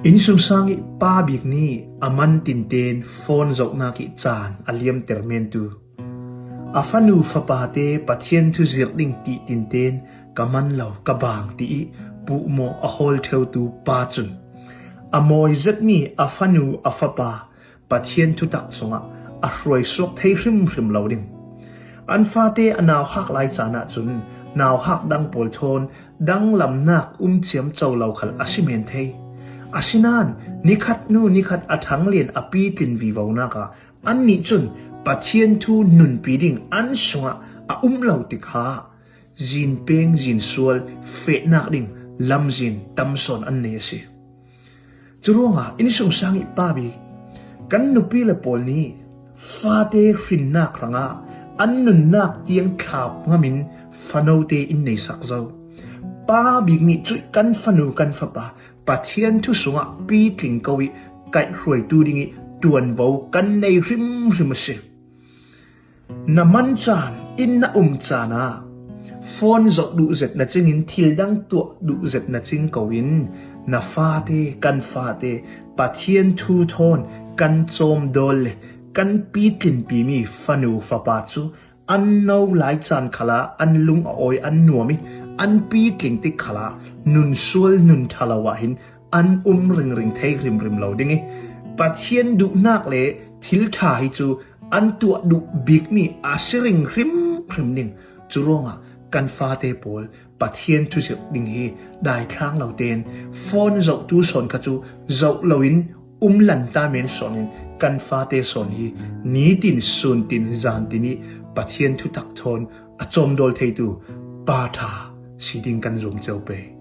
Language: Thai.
อินสุงสังอิป้าบิกนี้อามันตินเตนโฟนจกนากิจานอาเลียมเตอร์เมนตูอาฟันูฟปาเตปัทเทียนทุจิรดิงติตินเตนกามันเหลากะบางตีปุโมอโฮลเทวตูปาจุนอโมยเซตมีอาฟันูอาฟปาปัทเทียนทุตักสงะอรวยสวกเทริมริมเหลาดิงอันฟาเตอนาวฮักไลจานะจุนนาวฮักดังโปลโทนดังลำนักเจียมเจ้าเหลาขลอาชิเมนเทอาชินานนิคัดนูนิคัดอัทังเลียนอปีตินวีวานากาอันนี้จุนปัทเทียนทูนุนปีดิงอันสงะเหลาติกาจินเปงจินสวลเฟนักดิงลำจินตัมซอนอันเนสิจรวงอินสงสังอิป้าบีกันนุปีละปอลนี้ฟาเตฟินนักรังอันนุนนักเตียงขาบงามินฟันเอาเตอินในสักเจ้าป้าบีมีจุยกันฟันูกันฟปาปัทเทียนทุสงะปีติงกวิไก่รวยตูดิงิตวนวาวกันในริมเสน้ำมันจานอินนาจานาฟอนจกดูเจ็ดนัดจิงินทิลดังตัวดูเจ็ดนัดจิงกวินนาฟาเตกันฟาเตปัทเทียนทูทอนกันโจมโดลกันปีตินปีมีฟันูฟปาจูอันนาวหลายจานขลาอันลุงออยอันนัวมิอันปีติงติขลานุนสวลนุนทลาวาหินอันริงเทริมเหลาดิงิปัทเทียนดุนักเลทิลทาฮิจูอันตัวดุบิกมีอาศิริงริมดิงจูรองกันฟาเตโปลปัทเทียนทุจิดิงฮีได้ทางเหลาเตนฟอนจกตูสอนกจูจกเหลาอินลันตาเมนสอนินกันฟาเตสอนฮีนีตินซุนตินจานตินีปัทเทียนทุตักทอนอจอมโดลเทตูปาธาสีดิงกันจมเจ้าเป